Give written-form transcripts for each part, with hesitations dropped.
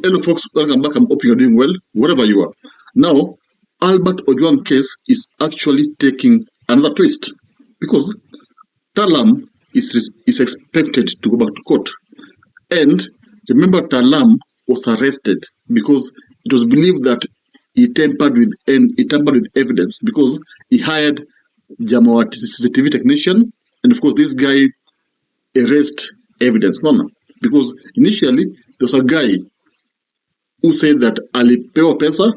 Hello folks, welcome back. I'm hoping you're doing well, wherever you are. Now, Albert Ojwang case is actually taking another twist because Taalam is expected to go back to court. And remember, Taalam was arrested because it was believed that he tampered with evidence because he hired Jamawat CCTV technician, and of course this guy erased evidence. No. Because initially there was a guy who said that alipewa pesa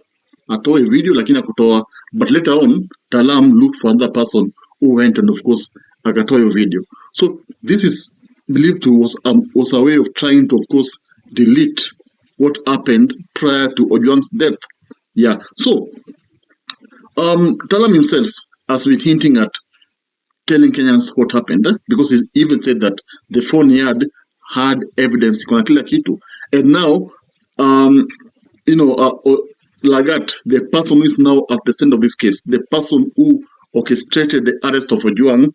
atoe video lakini akutoa, but later on Taalam looked for another person who went and of course akatoa video. So this is believed to was a way of trying to of course delete what happened prior to Ojwang's death. Yeah. So Taalam himself has been hinting at telling Kenyans what happened, because he even said that the phone he had evidence kuna kila kitu. And now Lagat, the person who is now at the center of this case, the person who orchestrated the arrest of Ojwang,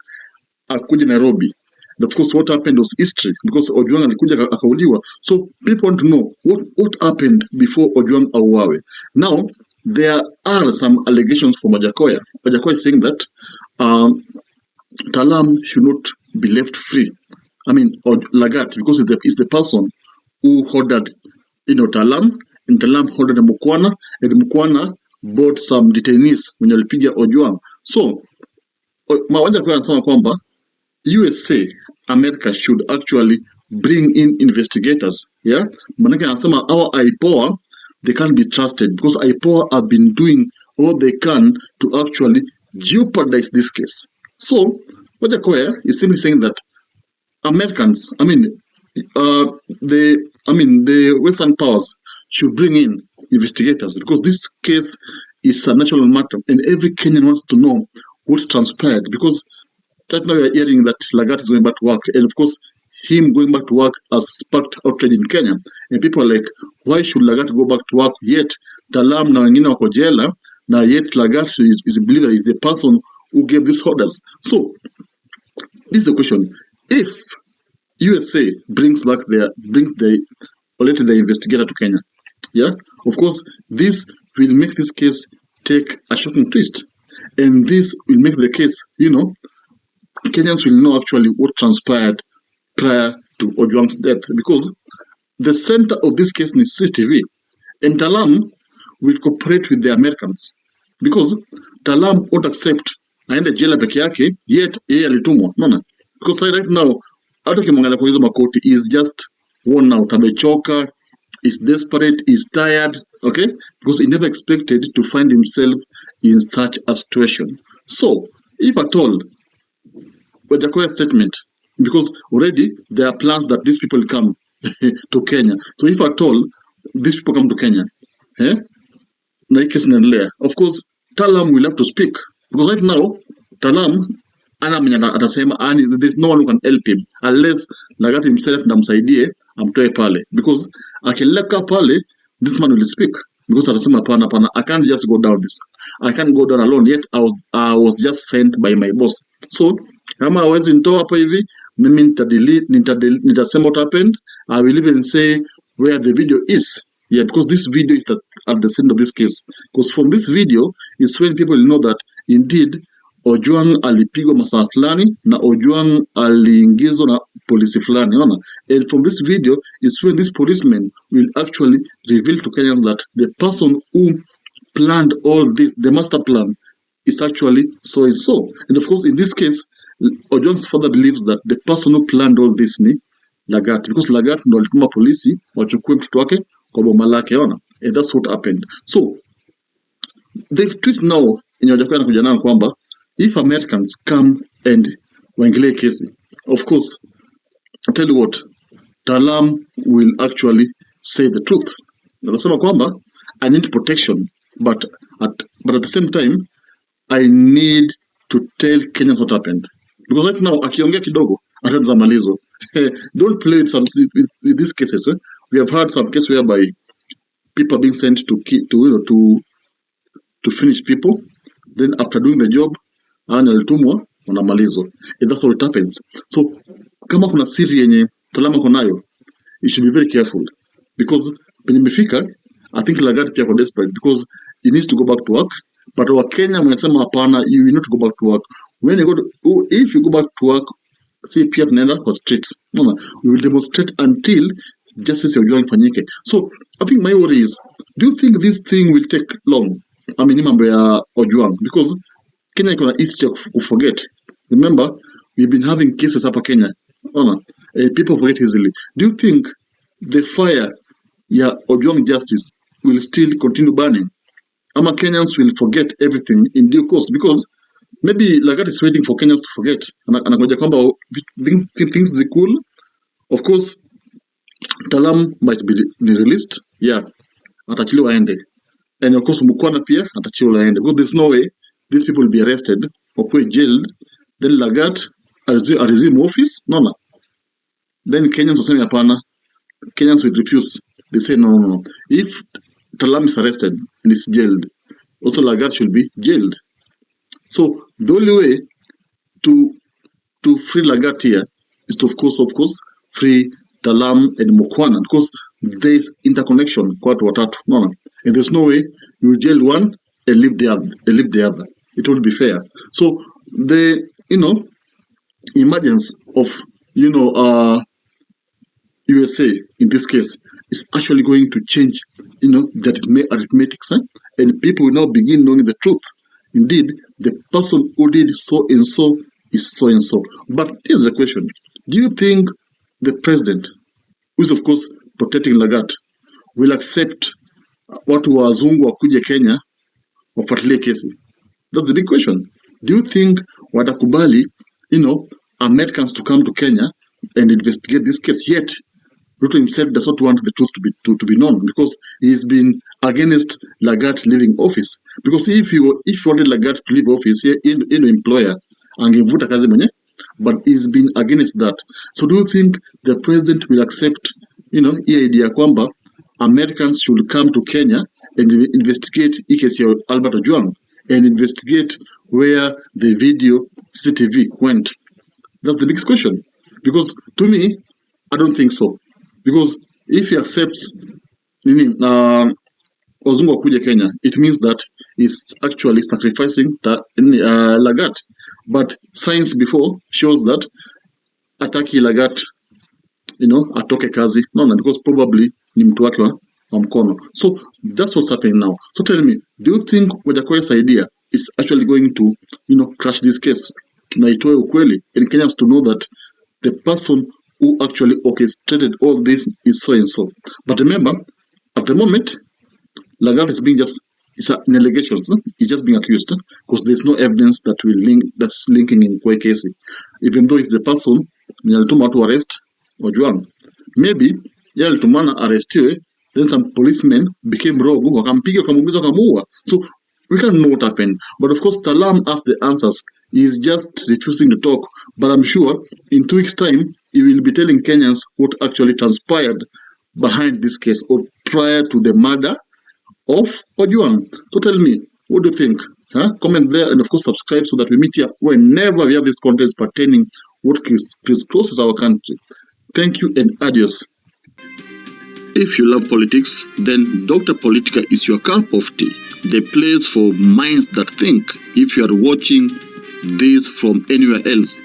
akuja Nairobi. And of course, what happened was history because Ojwang alikuja akauliwa. So people want to know what happened before Ojwang auawe. Now, there are some allegations from Wajakoya. Wajakoya is saying that Taalam should not be left free. I mean, Lagat, because it's the person who ordered, Taalam, and Taalam ordered Mukwana, and Mukwana bought some detainees when alipiga Ojwang. So, Wajakoya anasema kwamba USA, America should actually bring in investigators. Yeah, manake anasema our IPOA, they can't be trusted because IPOA have been doing all they can to actually jeopardize this case. So, Wajakoya is simply saying that Americans, the Western powers should bring in investigators because this case is a national matter and every Kenyan wants to know what transpired, because right now we are hearing that Lagat is going back to work, and of course him going back to work has sparked outrage in Kenya, and people are like, why should Lagat go back to work yet Taalam na wengine wako jela na yet Lagat is believed is the person who gave these orders. So this is the question: if USA brings the investigator to Kenya, yeah, of course this will make this case take a shocking twist, and this will make the case, Kenyans will know actually what transpired prior to Ojwang's death, because the center of this case is CCTV, and Taalam will cooperate with the Americans because Taalam won't accept aende jela peke yake yet yeye alitumwa. No. Because right now hata kimwangalia kwa hizo makoti is just worn out, amechoka, is desperate, is tired, okay? Because he never expected to find himself in such a situation. So, if at all, with the statement, because already there are plans that these people come to Kenya. So if at all these people come to Kenya, of course, Taalam will have to speak. Because right now, Taalam, there's no one who can help him unless Lagat himself ndamsaidie amtoe pale, because akileka pale this man will speak, because atasema pana I can't just go down this, I can't go down alone, yet I was just sent by my boss. So kama hawezi nitoa hapa hivi, mimi nitasema what happened. I will even say where the video is. Yeah, because this video is at the center of this case, because from this video is when people know that indeed Ojwang alipigwa masaa fulani na Ojwang aliingizwa na polisi fulani, and from this video is when this policeman will actually reveal to Kenyans that the person who planned all this, the master plan, is actually so and so. And of course in this case Ojwang's father believes that the person who planned all this ni Lagat, because Lagat ndo alituma polisi wachukue mtoto wake kwa boma lake, and that's what happened. So the twist now in Wajakoya anakuja nayo kwamba if Americans come and waingilie kesi, of course, I'll tell you what, Taalam will actually say the truth. Anasema kwamba I need protection, but at the same time, I need to tell Kenyans what happened. Because right now, akiongea kidogo, ataanza malizo. Don't play with these cases. We have had some cases whereby people are being sent to finish people. Then after doing the job, alitumwa wanamalizo. And that's how it happens. So kama kuna siri yenye Taalam ako nayo, you should be very careful, because penye imefika, I think Lagat pia kwa desperate because he needs to go back to work. But Wakenya wamesema hapana, you will not go back to work. When you go to, if you go back to work, see pia tunaenda kwa streets. No, we will demonstrate until justice ya Ojwang ifanyike. So I think my worry is, do you think this thing will take long? I mean, mambo ya Ojwang, because Kenya iko na history of forget. Remember, we've been having cases hapa Kenya. People forget easily. Do you think the fire ya Ojwang justice will still continue burning? Ama Kenyans will forget everything in due course? Because maybe Lagat is waiting for Kenyans to forget. Anagoja kwamba things are cool. Of course, Taalam might be released. Yeah, atachiliwa aende. And of course, Mukwana pia atachiliwa aende. Because there's no way these people will be arrested or put jailed. Then Lagat resume office. No. Then Kenyans will say hapana. Kenyans will refuse. They say no. If Taalam is arrested and is jailed, also Lagat should be jailed. So the only way to free Lagat here is to, of course, free Taalam and Mukwana, because there is interconnection kwa watu watatu. No. And there's no way you jail one and leave the other. It won't be fair. So the emergence of USA in this case is actually going to change that arithmetics, and people will now begin knowing the truth. Indeed, the person who did so and so is so and so. But here's the question: do you think the president, who is of course protecting Lagat, will accept watu wazungu wakuje Kenya wafuatilie kesi? That's the big question. Do you think watakubali Americans to come to Kenya and investigate this case? Yet Ruto himself does not want the truth to be known, because he's been against Lagat leaving office. Because if you wanted Lagat to leave office, employer angevuta kazi mwenye, but he's been against that. So do you think the president will accept hii idea kwamba Americans should come to Kenya and investigate hii kesi ya Albert Ojwang and investigate where the video CCTV went? That's the biggest question. Because to me, I don't think so. Because if he accepts wazungu wakuja Kenya, it means that he's actually sacrificing Lagat. But science before shows that ataki Lagat atoke kazi. No, because probably ni mtu wake wa mkono. So that's what's happening now. So tell me, do you think Wajakoya's idea is actually going to crash this case na itoe ukweli and Kenyans to know that the person who actually orchestrated all this is so and so? But remember, at the moment, Lagat is being it's an allegations. He's just being accused because there's no evidence that's linking in kwa kesi, even though it's the person alituma to arrest Ojwang. Maybe yeye alitumana arrestiwe, then some policemen became rogue, wakampiga, wakamuumiza, wakamuua. So we can't know what happened. But of course, Taalam has the answers. He is just refusing to talk. But I'm sure in 2 weeks' time, he will be telling Kenyans what actually transpired behind this case or prior to the murder of Ojwang. So tell me, what do you think? Comment there, and of course subscribe so that we meet here whenever we have these contents pertaining what crosses our country. Thank you and adios. If you love politics, then Dr. Politica is your cup of tea. The place for minds that think. If you are watching this from anywhere else,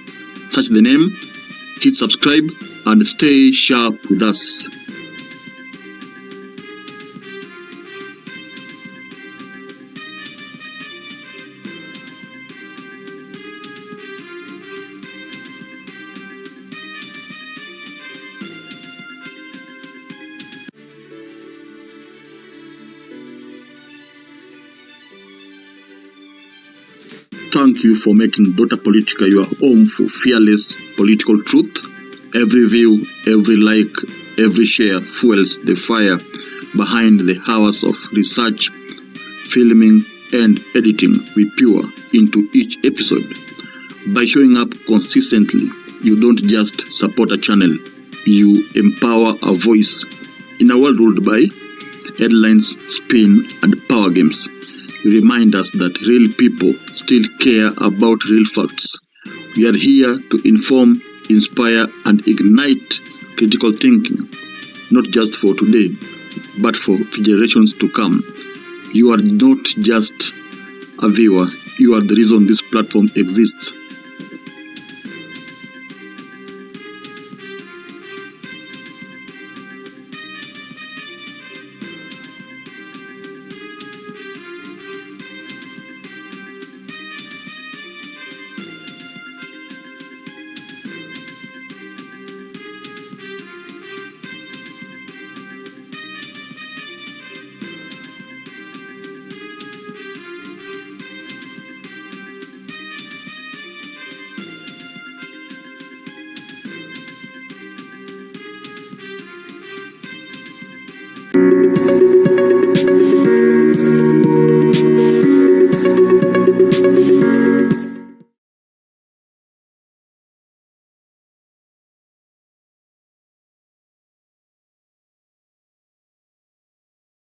search the name, hit subscribe, and stay sharp with us. Thank you for making Dr. Politica your home for fearless political truth. Every view, every like, every share fuels the fire behind the hours of research, filming, and editing we pour into each episode. By showing up consistently, you don't just support a channel, you empower a voice. In a world ruled by headlines, spin, and power games, you remind us that real people still care about real facts. We are here to inform, inspire, and ignite critical thinking, not just for today, but for generations to come. You are not just a viewer, you are the reason this platform exists.